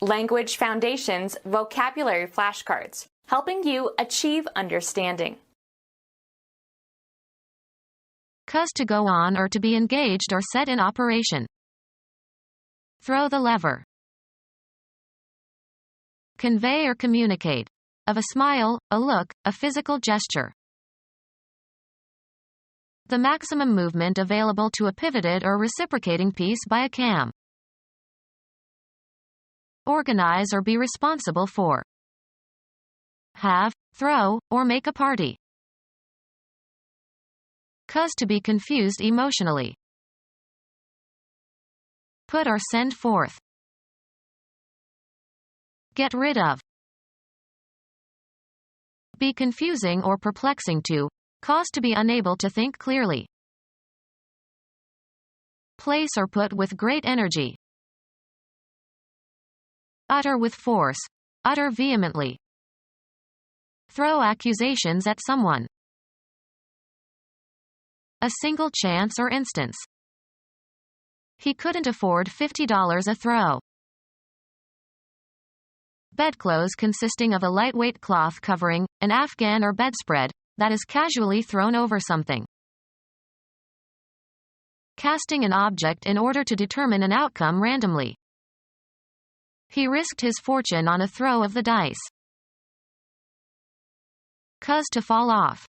Language Foundations Vocabulary Flashcards, helping you achieve understanding. Cause to go on or to be engaged or set in operation. Throw the lever. Convey or communicate. Of a smile, a look, a physical gesture. The maximum movement available to a pivoted or reciprocating piece by a cam. Organize or be responsible for. Have, throw, or make a party. Cause to be confused emotionally. Put or send forth. Get rid of. Be confusing or perplexing to. Cause to be unable to think clearly. Place or put with great energy. Utter with force. Utter vehemently. Throw accusations at someone. A single chance or instance. He couldn't afford $50 a throw. Bedclothes consisting of a lightweight cloth covering, an afghan or bedspread, that is casually thrown over something. Casting an object in order to determine an outcome randomly. He risked his fortune on a throw of the dice. Cause to fall off.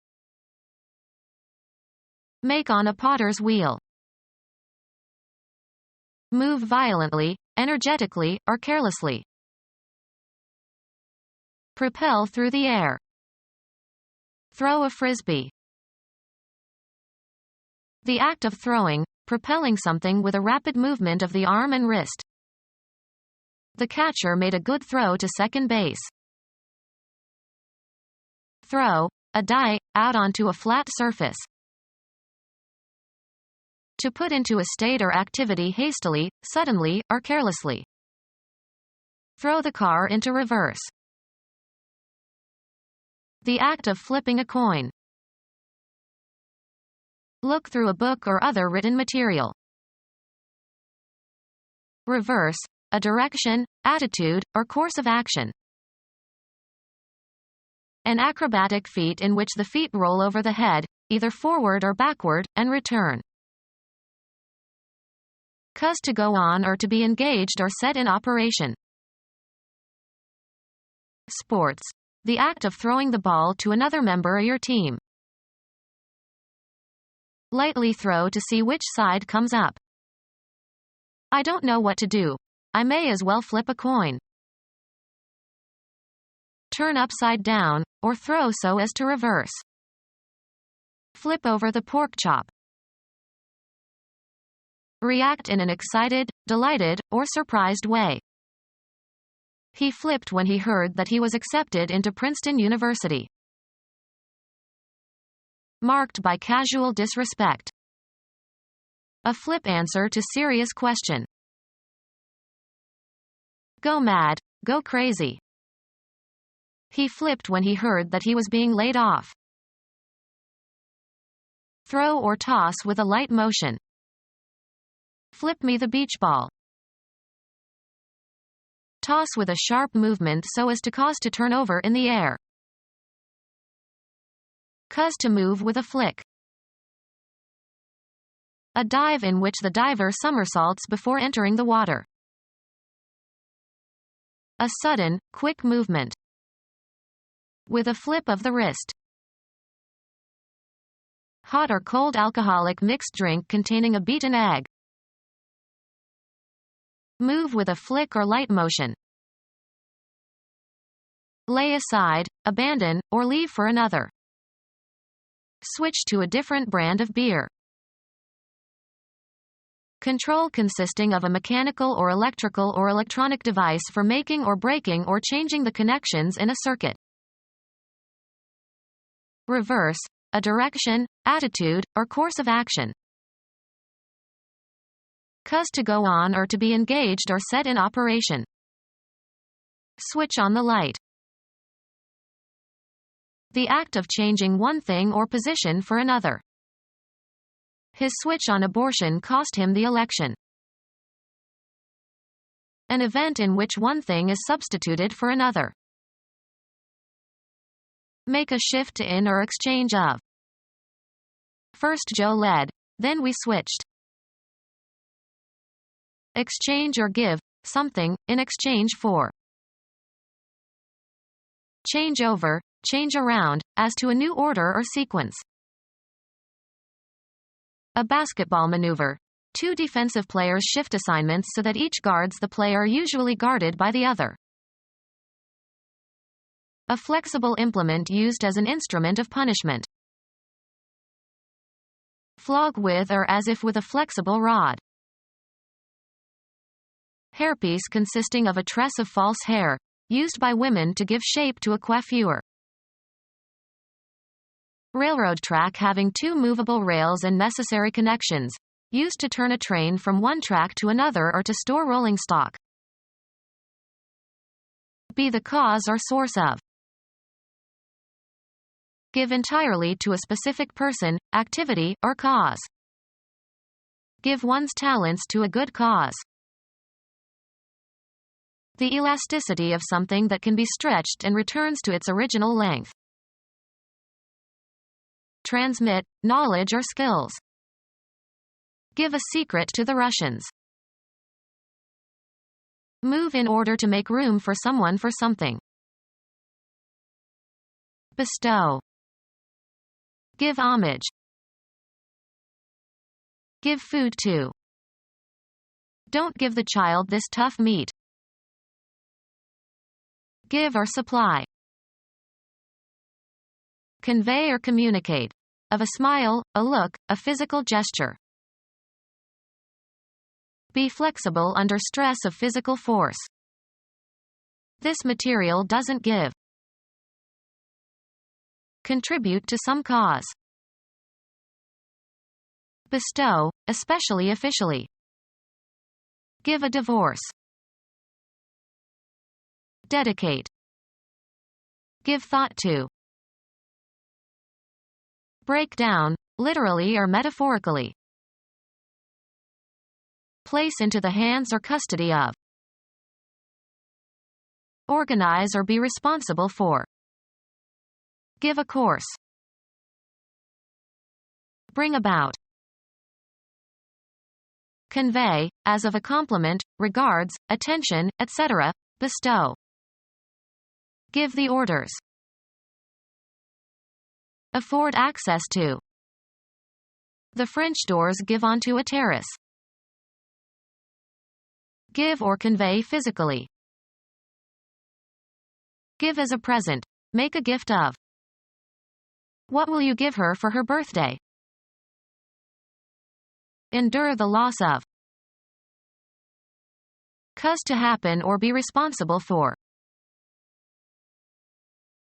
Make on a potter's wheel. Move violently, energetically, or carelessly. Propel through the air. Throw a frisbee. The act of throwing, propelling something with a rapid movement of the arm and wrist. The catcher made a good throw to second base. Throw, a die, out onto a flat surface. To put into a state or activity hastily, suddenly, or carelessly. Throw the car into reverse. The act of flipping a coin. Look through a book or other written material. Reverse, a direction, attitude, or course of action. An acrobatic feat in which the feet roll over the head, either forward or backward, and return. Cause to go on or to be engaged or set in operation. Sports. The act of throwing the ball to another member of your team. Lightly throw to see which side comes up. I don't know what to do. I may as well flip a coin. Turn upside down, or throw so as to reverse. Flip over the pork chop. React in an excited, delighted, or surprised way. He flipped when he heard that he was accepted into Princeton University. Marked by casual disrespect. A flip answer to serious question. Go mad, go crazy. He flipped when he heard that he was being laid off. Throw or toss with a light motion. Flip me the beach ball. Toss with a sharp movement so as to cause to turn over in the air. Cause to move with a flick. A dive in which the diver somersaults before entering the water. A sudden, quick movement. With a flip of the wrist. Hot or cold alcoholic mixed drink containing a beaten egg. Move with a flick or light motion. Lay aside, abandon, or leave for another. Switch to a different brand of beer. Control consisting of a mechanical or electrical or electronic device for making or breaking or changing the connections in a circuit. Reverse, a direction, attitude, or course of action. Cause to go on or to be engaged or set in operation. Switch on the light. The act of changing one thing or position for another. His switch on abortion cost him the election. An event in which one thing is substituted for another. Make a shift in or exchange of. First Joe led, then we switched. Exchange or give something in exchange for. Change over, change around, as to a new order or sequence. A basketball maneuver. Two defensive players shift assignments so that each guards the player usually guarded by the other. A flexible implement used as an instrument of punishment. Flog with or as if with a flexible rod. Hairpiece consisting of a tress of false hair, used by women to give shape to a coiffure. Railroad track having two movable rails and necessary connections, used to turn a train from one track to another or to store rolling stock. Be the cause or source of. Give entirely to a specific person, activity, or cause. Give one's talents to a good cause. The elasticity of something that can be stretched and returns to its original length. Transmit knowledge or skills. Give a secret to the Russians. Move in order to make room for someone for something. Bestow. Give homage. Give food to. Don't give the child this tough meat. Give or supply. Convey or communicate. Of a smile, a look, a physical gesture. Be flexible under stress of physical force. This material doesn't give. Contribute to some cause. Bestow, especially officially. Give a divorce. Dedicate. Give thought to. Break down, literally or metaphorically. Place into the hands or custody of. Organize or be responsible for. Give a course. Bring about. Convey, as of a compliment, regards, attention, etc., bestow. Give the orders. Afford access to. The French doors give onto a terrace. Give or convey physically. Give as a present. Make a gift of. What will you give her for her birthday? Endure the loss of. Cause to happen or be responsible for.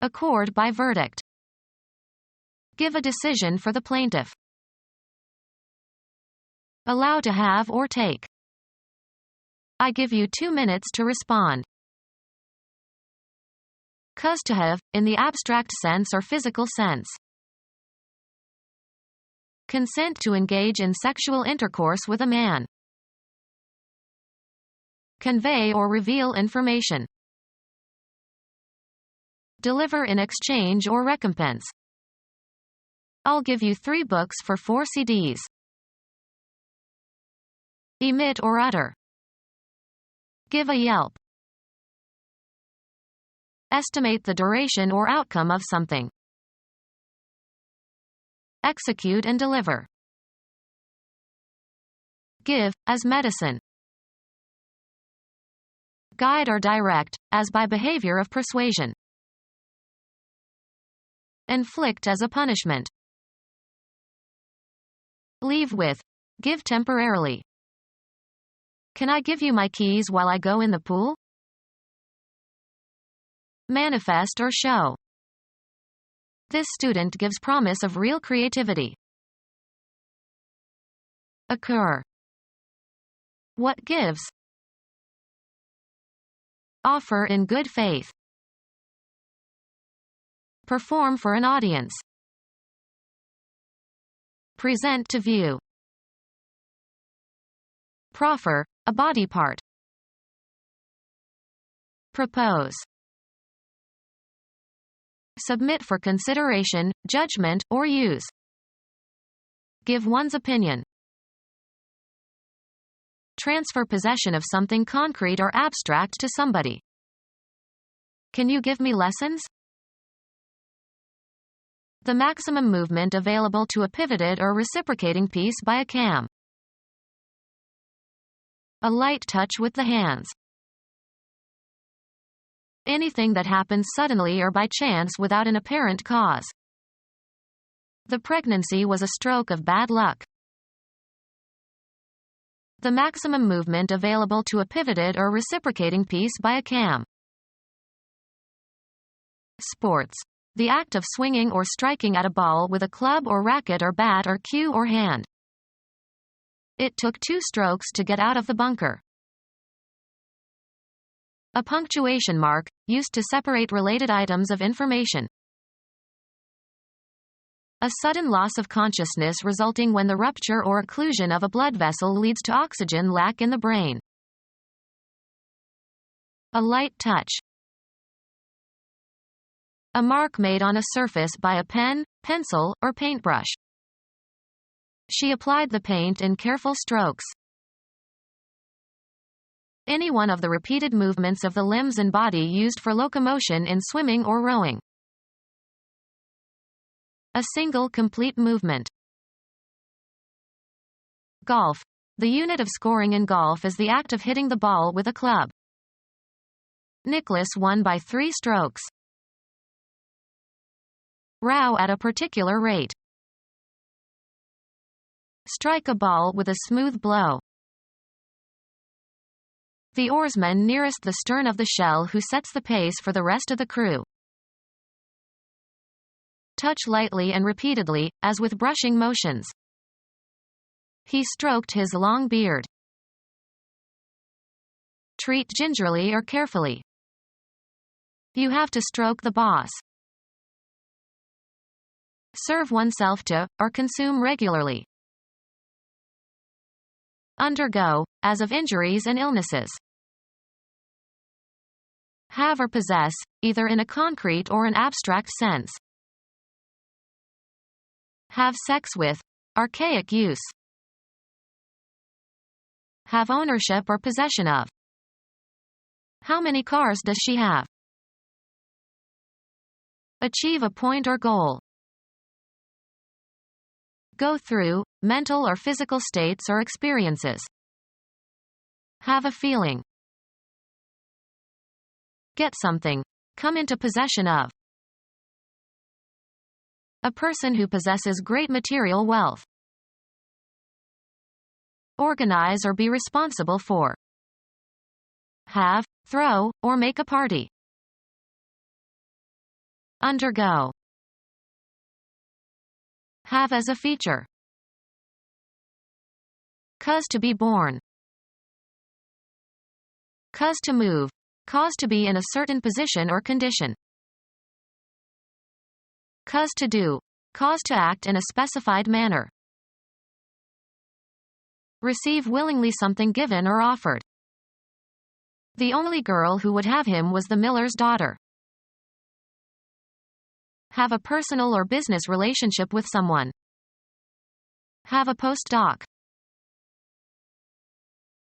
Accord by verdict. Give a decision for the plaintiff. Allow to have or take. I give you 2 minutes to respond. Cause to have, in the abstract sense or physical sense. Consent to engage in sexual intercourse with a man. Convey or reveal information. Deliver in exchange or recompense. I'll give you 3 books for 4 CDs. Emit or utter. Give a yelp. Estimate the duration or outcome of something. Execute and deliver. Give, as medicine. Guide or direct, as by behavior of persuasion. Inflict as a punishment. Leave with. Give temporarily. Can I give you my keys while I go in the pool? Manifest or show. This student gives promise of real creativity. Occur. What gives? Offer in good faith. Perform for an audience. Present to view. Proffer, a body part. Propose. Submit for consideration, judgment, or use. Give one's opinion. Transfer possession of something concrete or abstract to somebody. Can you give me lessons? The maximum movement available to a pivoted or reciprocating piece by a cam. A light touch with the hands. Anything that happens suddenly or by chance without an apparent cause. The pregnancy was a stroke of bad luck. The maximum movement available to a pivoted or reciprocating piece by a cam. Sports. The act of swinging or striking at a ball with a club or racket or bat or cue or hand. It took 2 strokes to get out of the bunker. A punctuation mark, used to separate related items of information. A sudden loss of consciousness resulting when the rupture or occlusion of a blood vessel leads to oxygen lack in the brain. A light touch. A mark made on a surface by a pen, pencil, or paintbrush. She applied the paint in careful strokes. Any one of the repeated movements of the limbs and body used for locomotion in swimming or rowing. A single complete movement. Golf. The unit of scoring in golf is the act of hitting the ball with a club. Nicholas won by 3 strokes. Row at a particular rate. Strike a ball with a smooth blow. The oarsman nearest the stern of the shell who sets the pace for the rest of the crew. Touch lightly and repeatedly, as with brushing motions. He stroked his long beard. Treat gingerly or carefully. You have to stroke the boss. Serve oneself to, or consume regularly. Undergo, as of injuries and illnesses. Have or possess, either in a concrete or an abstract sense. Have sex with, archaic use. Have ownership or possession of. How many cars does she have? Achieve a point or goal. Go through, mental or physical states or experiences. Have a feeling. Get something. Come into possession of. A person who possesses great material wealth. Organize or be responsible for. Have, throw, or make a party. Undergo. Have as a feature. Cause to be born. Cause to move. Cause to be in a certain position or condition. Cause to do. Cause to act in a specified manner. Receive willingly something given or offered. The only girl who would have him was the miller's daughter. Have a personal or business relationship with someone. Have a postdoc.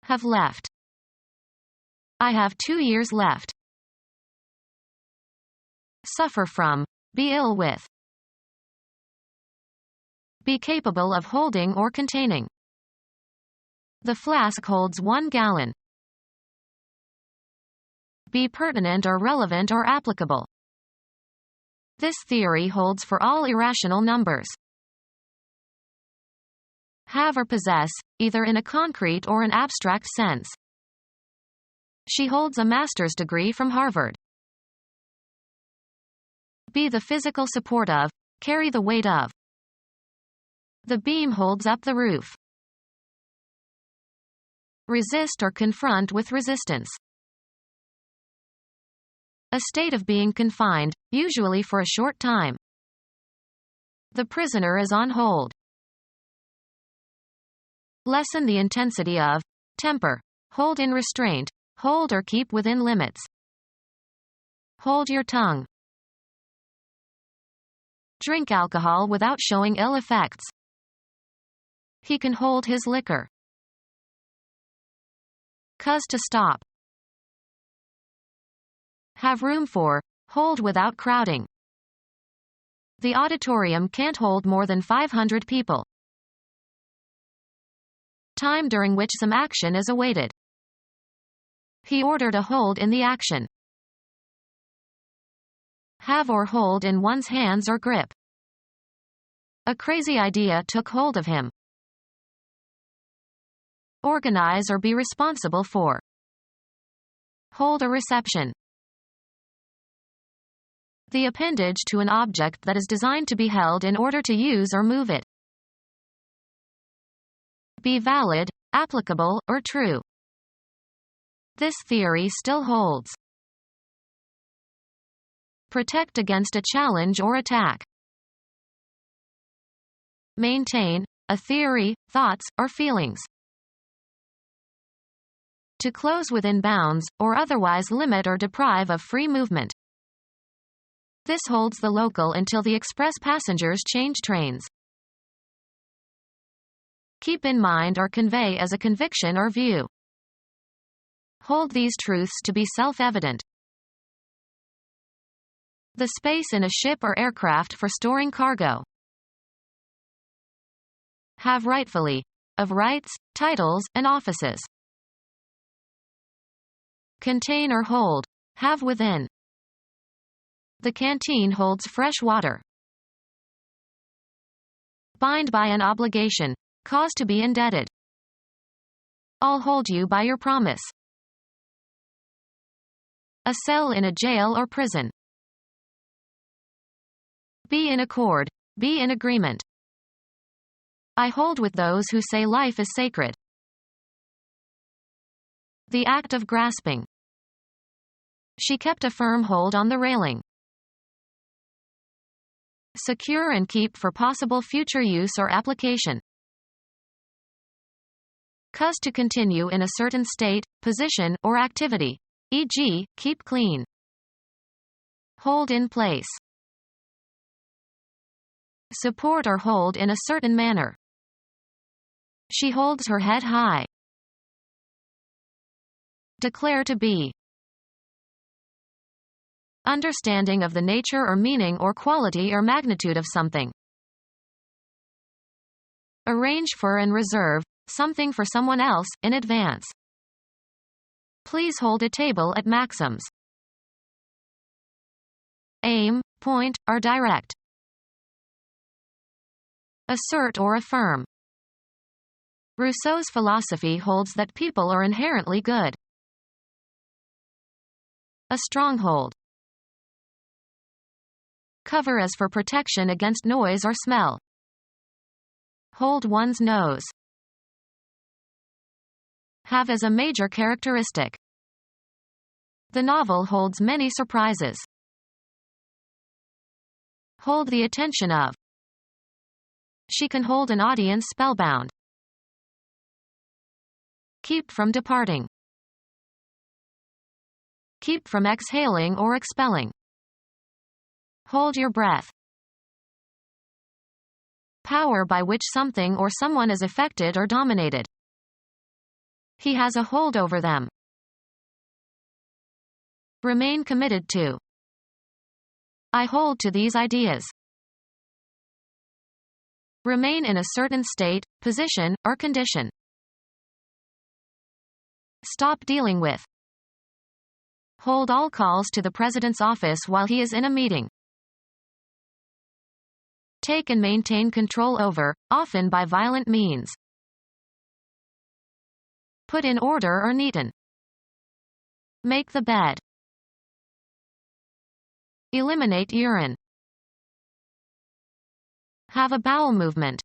Have left. I have 2 years left. Suffer from. Be ill with. Be capable of holding or containing. The flask holds 1 gallon. Be pertinent or relevant or applicable. This theory holds for all irrational numbers. Have or possess, either in a concrete or an abstract sense. She holds a master's degree from Harvard. Be the physical support of, carry the weight of. The beam holds up the roof. Resist or confront with resistance. A state of being confined, usually for a short time. The prisoner is on hold. Lessen the intensity of, temper, hold in restraint, hold or keep within limits. Hold your tongue. Drink alcohol without showing ill effects. He can hold his liquor. Cause to stop. Have room for, hold without crowding. The auditorium can't hold more than 500 people. Time during which some action is awaited. He ordered a hold in the action. Have or hold in one's hands or grip. A crazy idea took hold of him. Organize or be responsible for. Hold a reception. The appendage to an object that is designed to be held in order to use or move it. Be valid, applicable, or true. This theory still holds. Protect against a challenge or attack. Maintain, a theory, thoughts, or feelings. To close within bounds, or otherwise limit or deprive of free movement. This holds the local until the express passengers change trains. Keep in mind or convey as a conviction or view. Hold these truths to be self-evident. The space in a ship or aircraft for storing cargo. Have rightfully, of rights, titles, and offices. Contain or hold, have within. The canteen holds fresh water. Bind by an obligation, cause to be indebted. I'll hold you by your promise. A cell in a jail or prison. Be in accord, be in agreement. I hold with those who say life is sacred. The act of grasping. She kept a firm hold on the railing. Secure and keep for possible future use or application. Cause to continue in a certain state, position, or activity, e.g., keep clean. Hold in place. Support or hold in a certain manner. She holds her head high. Declare to be. Understanding of the nature or meaning or quality or magnitude of something. Arrange for and reserve something for someone else in advance. Please hold a table at Maxim's. Aim, point, or direct. Assert or affirm. Rousseau's philosophy holds that people are inherently good. A stronghold. Cover as for protection against noise or smell. Hold one's nose. Have as a major characteristic. The novel holds many surprises. Hold the attention of. She can hold an audience spellbound. Keep from departing. Keep from exhaling or expelling. Hold your breath. Power by which something or someone is affected or dominated. He has a hold over them. Remain committed to. I hold to these ideas. Remain in a certain state, position, or condition. Stop dealing with. Hold all calls to the President's office while he is in a meeting. Take and maintain control over, often by violent means. Put in order or neaten. Make the bed. Eliminate urine. Have a bowel movement.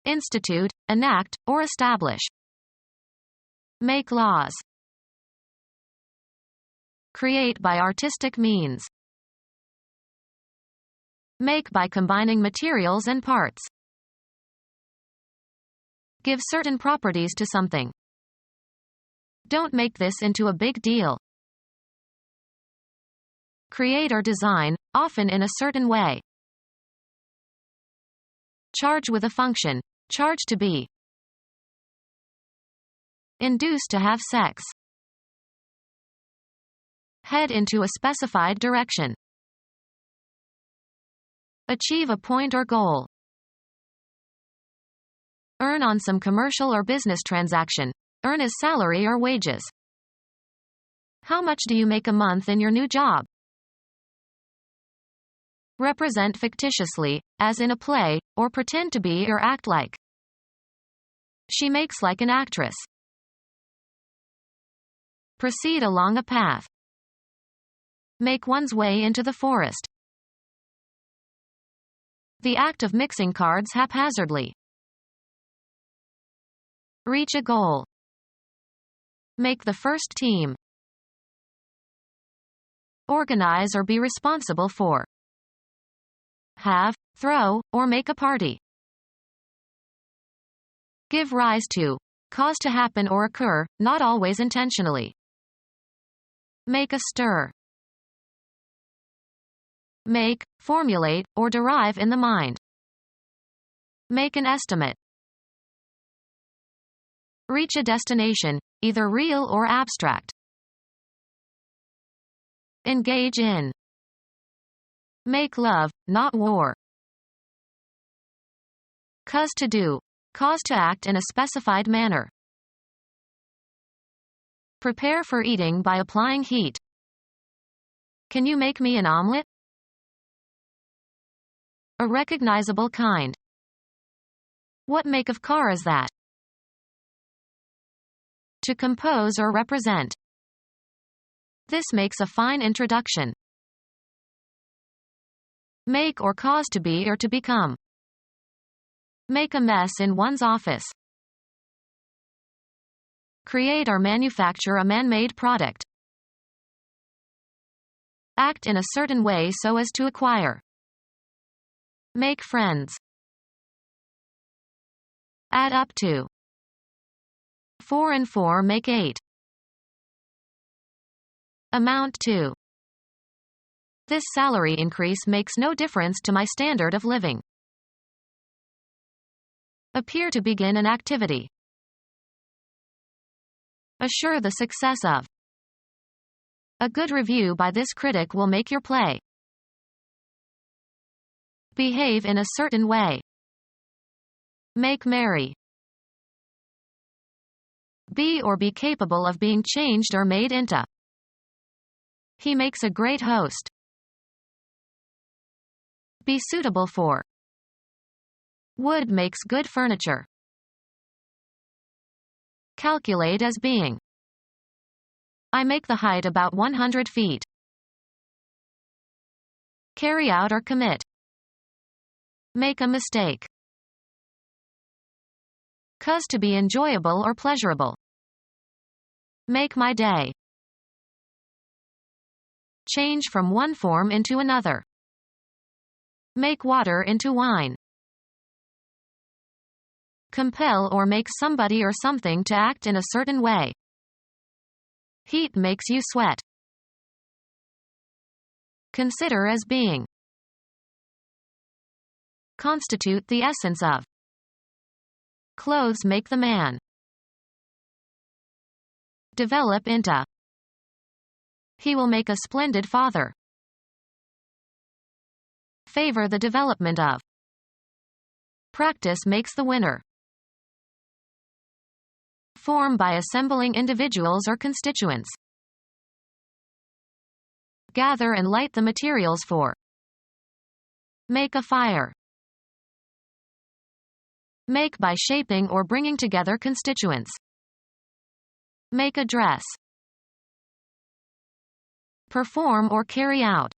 Institute, enact, or establish. Make laws. Create by artistic means. Make by combining materials and parts. Give certain properties to something. Don't make this into a big deal. Create or design, often in a certain way. Charge with a function. Charge to be. Induce to have sex. Head into a specified direction. Achieve a point or goal. Earn on some commercial or business transaction. Earn as salary or wages. How much do you make a month in your new job? Represent fictitiously, as in a play, or pretend to be or act like. She makes like an actress. Proceed along a path. Make one's way into the forest. The act of mixing cards haphazardly. Reach a goal. Make the first team. Organize or be responsible for. Have, throw, or make a party. Give rise to. Cause to happen or occur, not always intentionally. Make a stir. Make, formulate, or derive in the mind. Make an estimate. Reach a destination, either real or abstract. Engage in. Make love, not war. Cause to do. Cause to act in a specified manner. Prepare for eating by applying heat. Can you make me an omelet? A recognizable kind. What make of car is that? To compose or represent. This makes a fine introduction. Make or cause to be or to become. Make a mess in one's office. Create or manufacture a man-made product. Act in a certain way so as to acquire. Make friends. Add up to. 4 and 4 make 8. Amount to. This salary increase makes no difference to my standard of living. Appear to begin an activity. Assure the success of. A good review by this critic will make your play. Behave in a certain way. Make merry. Be or be capable of being changed or made into. He makes a great host. Be suitable for. Wood makes good furniture. Calculate as being. I make the height about 100 feet. Carry out or commit. Make a mistake. Cause to be enjoyable or pleasurable. Make my day. Change from one form into another. Make water into wine. Compel or make somebody or something to act in a certain way. Heat makes you sweat. Consider as being. Constitute the essence of. Clothes make the man. Develop into. He will make a splendid father. Favor the development of. Practice makes the winner. Form by assembling individuals or constituents. Gather and light the materials for. Make a fire. Make by shaping or bringing together constituents. Make a dress. Perform or carry out.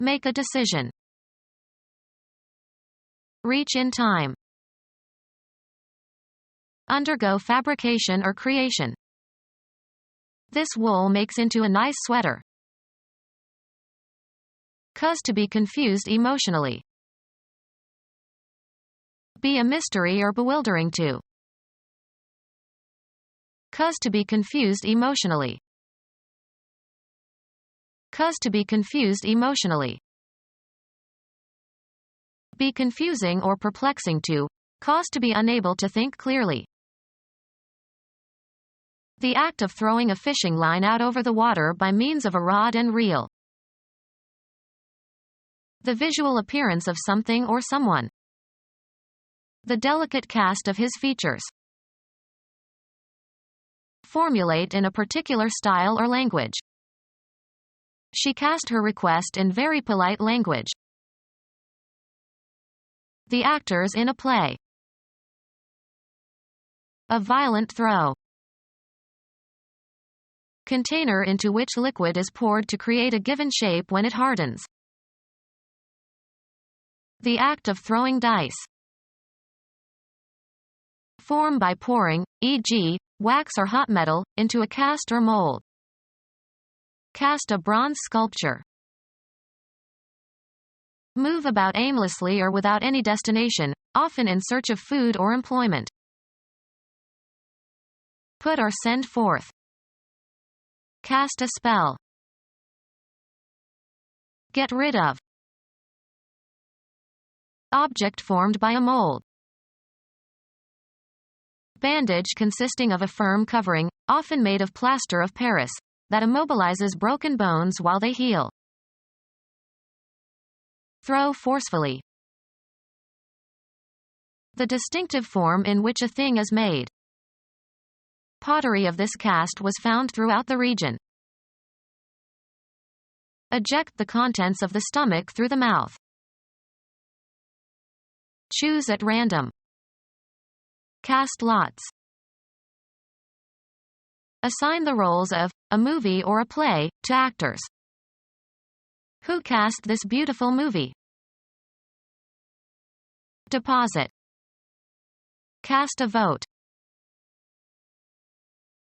Make a decision. Reach in time. Undergo fabrication or creation. This wool makes into a nice sweater. Cause to be confused emotionally. Be a mystery or bewildering to. Cause to be confused emotionally. Cause to be confused emotionally. Be confusing or perplexing to. Cause to be unable to think clearly. The act of throwing a fishing line out over the water by means of a rod and reel. The visual appearance of something or someone. The delicate cast of his features. Formulate in a particular style or language. She cast her request in very polite language. The actors in a play. A violent throw. Container into which liquid is poured to create a given shape when it hardens. The act of throwing dice. Form by pouring, e.g., wax or hot metal, into a cast or mold. Cast a bronze sculpture. Move about aimlessly or without any destination, often in search of food or employment. Put or send forth. Cast a spell. Get rid of. Object formed by a mold. Bandage consisting of a firm covering, often made of plaster of Paris, that immobilizes broken bones while they heal. Throw forcefully. The distinctive form in which a thing is made. Pottery of this cast was found throughout the region. Eject the contents of the stomach through the mouth. Choose at random. Cast lots. Assign the roles of a movie or a play to actors. Who cast this beautiful movie? Deposit. Cast a vote.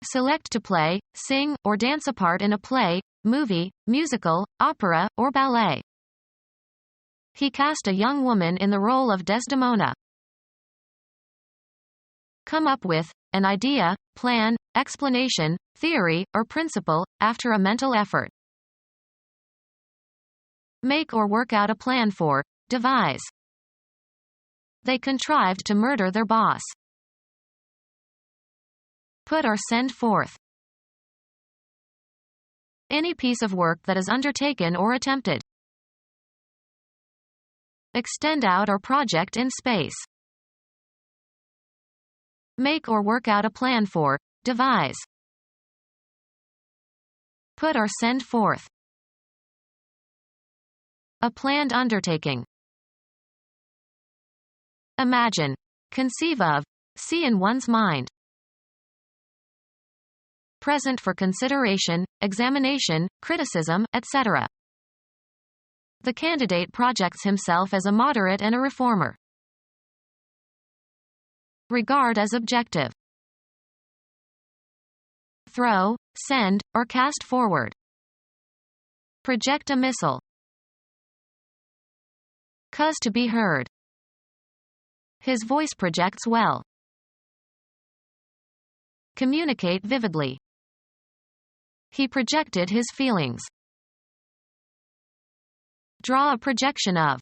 Select to play, sing, or dance a part in a play, movie, musical, opera, or ballet. He cast a young woman in the role of Desdemona. Come up with an idea, plan, explanation, theory, or principle, after a mental effort. Make or work out a plan for, devise. They contrived to murder their boss. Put or send forth. Any piece of work that is undertaken or attempted. Extend out or project in space. Make or work out a plan for, devise. Put or send forth. A planned undertaking. Imagine. Conceive of. See in one's mind. Present for consideration, examination, criticism, etc. The candidate projects himself as a moderate and a reformer. Regard as objective. Throw, send, or cast forward. Project a missile. Cause to be heard. His voice projects well. Communicate vividly. He projected his feelings. Draw a projection of.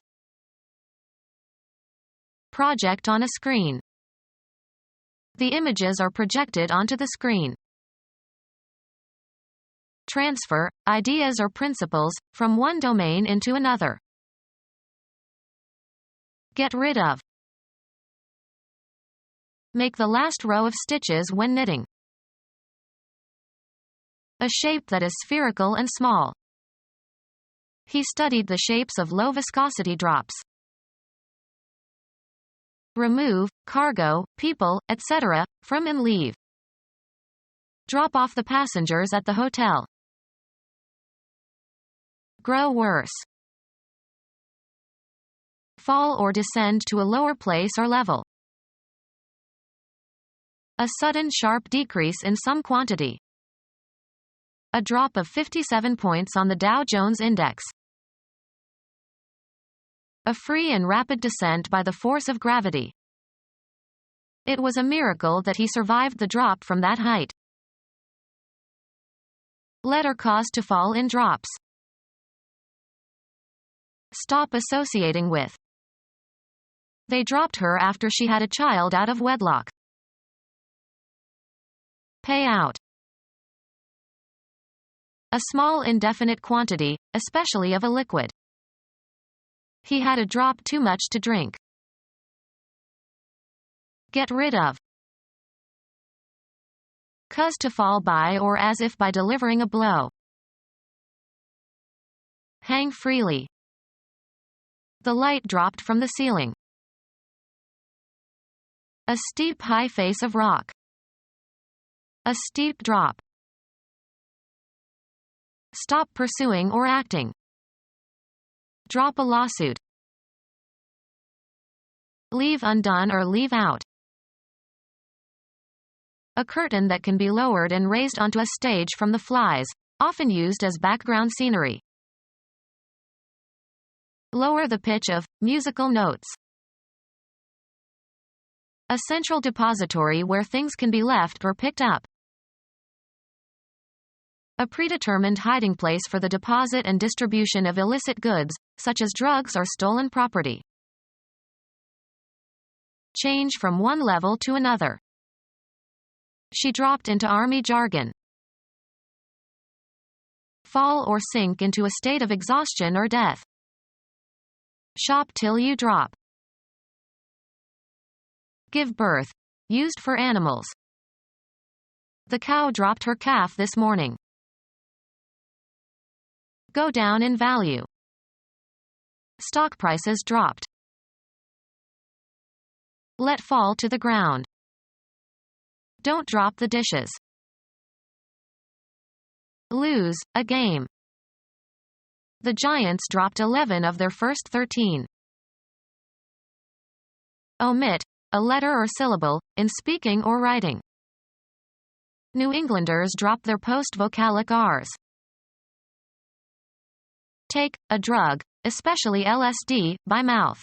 Project on a screen. The images are projected onto the screen. Transfer, ideas or principles, from one domain into another. Get rid of. Make the last row of stitches when knitting. A shape that is spherical and small. He studied the shapes of low viscosity drops. Remove, cargo, people, etc., from and leave. Drop off the passengers at the hotel. Grow worse. Fall or descend to a lower place or level. A sudden sharp decrease in some quantity. A drop of 57 points on the Dow Jones Index. A free and rapid descent by the force of gravity. It was a miracle that he survived the drop from that height. Let or cause to fall in drops. Stop associating with. They dropped her after she had a child out of wedlock. Pay out. A small indefinite quantity, especially of a liquid. He had a drop too much to drink. Get rid of. Cause to fall by or as if by delivering a blow. Hang freely. The light dropped from the ceiling. A steep high face of rock. A steep drop. Stop pursuing or acting. Drop a lawsuit. Leave undone or leave out. A curtain that can be lowered and raised onto a stage from the flies, often used as background scenery. Lower the pitch of musical notes. A central depository where things can be left or picked up. A predetermined hiding place for the deposit and distribution of illicit goods, such as drugs or stolen property. Change from one level to another. She dropped into army jargon. Fall or sink into a state of exhaustion or death. Shop till you drop. Give birth. Used for animals. The cow dropped her calf this morning. Go down in value. Stock prices dropped. Let fall to the ground. Don't drop the dishes. Lose a game. The Giants dropped 11 of their first 13. Omit a letter or syllable in speaking or writing. New Englanders drop their post-vocalic Rs. Take a drug, especially LSD, by mouth.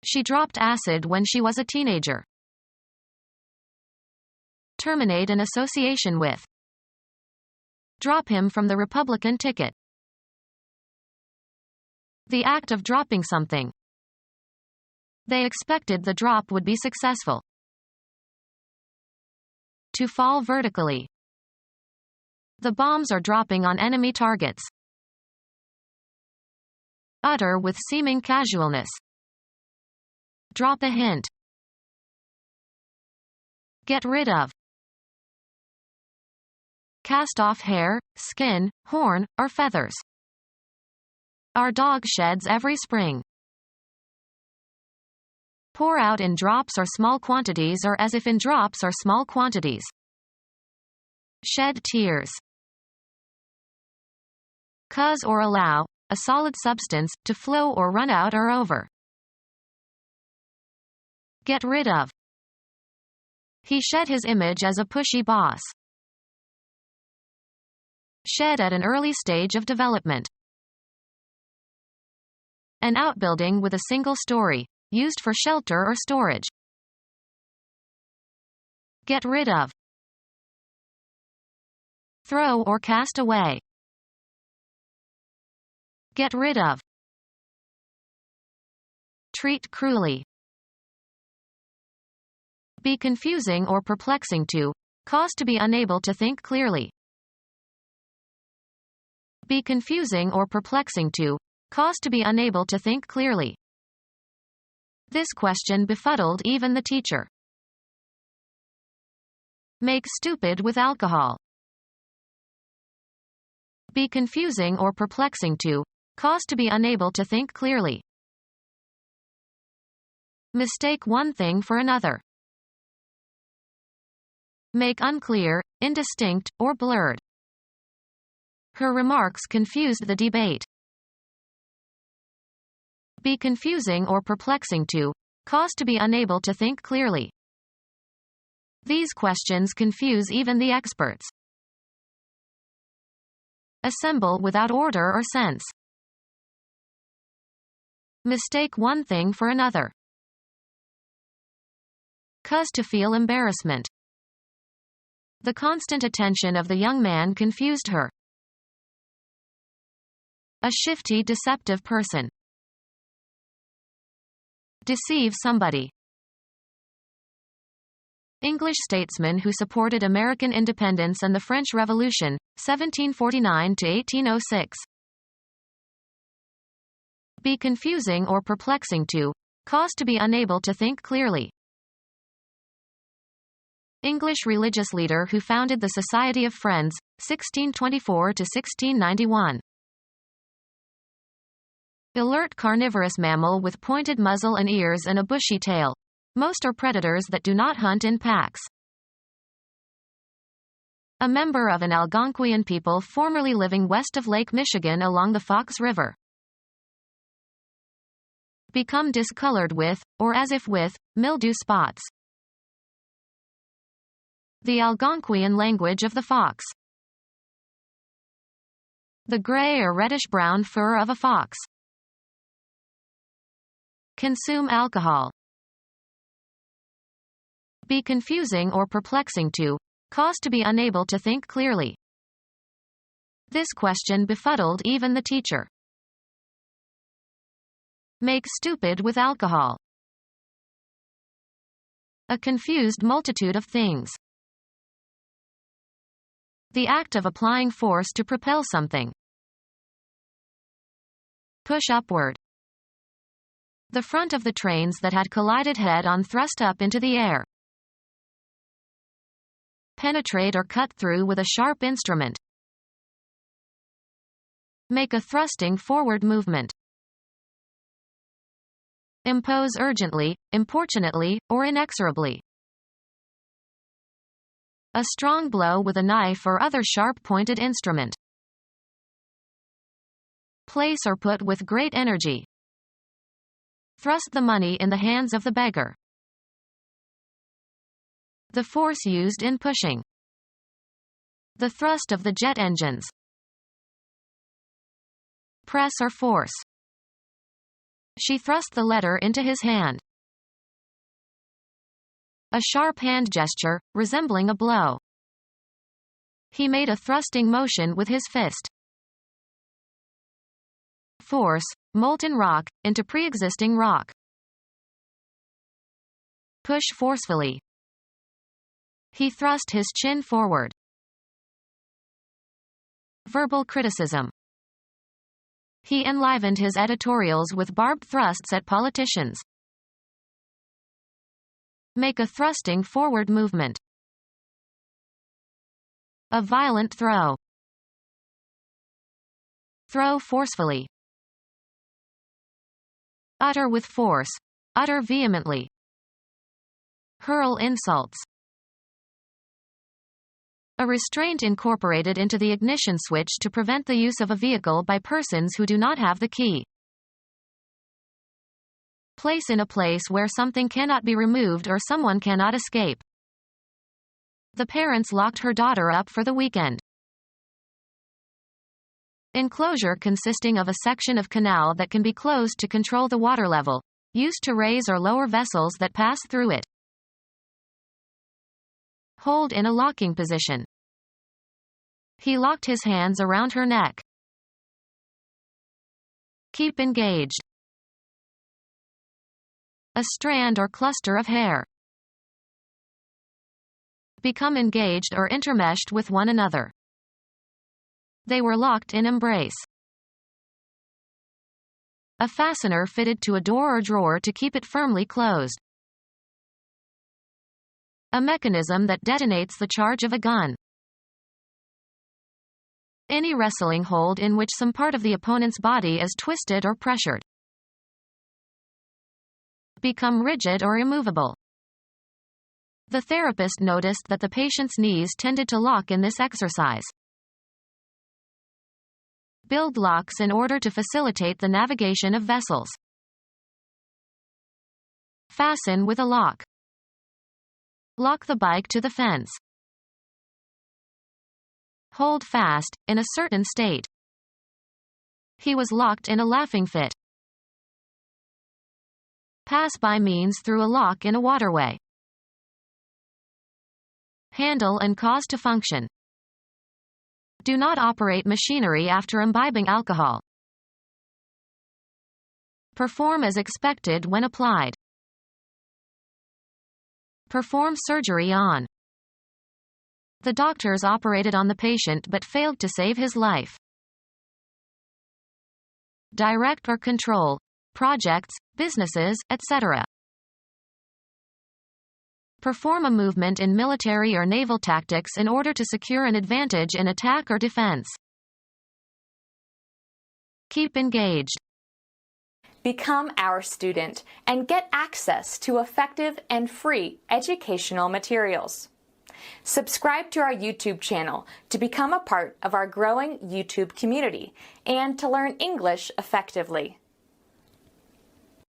She dropped acid when she was a teenager. Terminate an association with. Drop him from the Republican ticket. The act of dropping something. They expected the drop would be successful. To fall vertically. The bombs are dropping on enemy targets. Utter with seeming casualness. Drop a hint. Get rid of. Cast off hair, skin, horn, or feathers. Our dog sheds every spring. Pour out in drops or small quantities or as if in drops or small quantities. Shed tears. Cause or allow, a solid substance, to flow or run out or over. Get rid of. He shed his image as a pushy boss. Shed at an early stage of development. An outbuilding with a single story, used for shelter or storage. Get rid of. Throw or cast away. Get rid of. Treat cruelly. Be confusing or perplexing to. Cause to be unable to think clearly. Be confusing or perplexing to. Cause to be unable to think clearly. This question befuddled even the teacher. Make stupid with alcohol. Be confusing or perplexing to. Cause to be unable to think clearly. Mistake one thing for another. Make unclear, indistinct, or blurred. Her remarks confused the debate. Be confusing or perplexing to. Cause to be unable to think clearly. These questions confuse even the experts. Assemble without order or sense. Mistake one thing for another. Cause to feel embarrassment. The constant attention of the young man confused her. A shifty, deceptive person. Deceive somebody. English statesman who supported American independence and the French Revolution, 1749 to 1806. Be confusing or perplexing to. Cause to be unable to think clearly. English religious leader who founded the Society of Friends, 1624 to 1691. Alert carnivorous mammal with pointed muzzle and ears and a bushy tail. Most are predators that do not hunt in packs. A member of an Algonquian people formerly living west of Lake Michigan along the Fox River. Become discolored with, or as if with, mildew spots. The Algonquian language of the fox. The gray or reddish-brown fur of a fox. Consume alcohol. Be confusing or perplexing to. Cause to be unable to think clearly. This question befuddled even the teacher. Make stupid with alcohol. A confused multitude of things. The act of applying force to propel something. Push upward. The front of the trains that had collided head-on thrust up into the air. Penetrate or cut through with a sharp instrument. Make a thrusting forward movement. Impose urgently, importunately, or inexorably. A strong blow with a knife or other sharp-pointed instrument. Place or put with great energy. Thrust the money in the hands of the beggar. The force used in pushing. The thrust of the jet engines. Press or force. She thrust the letter into his hand. A sharp hand gesture, resembling a blow. He made a thrusting motion with his fist. Force, molten rock, into pre-existing rock. Push forcefully. He thrust his chin forward. Verbal criticism. He enlivened his editorials with barbed thrusts at politicians. Make a thrusting forward movement. A violent throw. Throw forcefully. Utter with force. Utter vehemently. Hurl insults. A restraint incorporated into the ignition switch to prevent the use of a vehicle by persons who do not have the key. Place in a place where something cannot be removed or someone cannot escape. The parents locked her daughter up for the weekend. Enclosure consisting of a section of canal that can be closed to control the water level, used to raise or lower vessels that pass through it. Hold in a locking position. He locked his hands around her neck. Keep engaged. A strand or cluster of hair. Become engaged or intermeshed with one another. They were locked in embrace. A fastener fitted to a door or drawer to keep it firmly closed. A mechanism that detonates the charge of a gun. Any wrestling hold in which some part of the opponent's body is twisted or pressured. Become rigid or immovable. The therapist noticed that the patient's knees tended to lock in this exercise. Build locks in order to facilitate the navigation of vessels. Fasten with a lock. Lock the bike to the fence. Hold fast, in a certain state. He was locked in a laughing fit. Pass by means through a lock in a waterway. Handle and cause to function. Do not operate machinery after imbibing alcohol. Perform as expected when applied. Perform surgery on. The doctors operated on the patient but failed to save his life. Direct or control projects, businesses, etc. Perform a movement in military or naval tactics in order to secure an advantage in attack or defense. Keep engaged. Become our student and get access to effective and free educational materials. Subscribe to our YouTube channel to become a part of our growing YouTube community and to learn English effectively.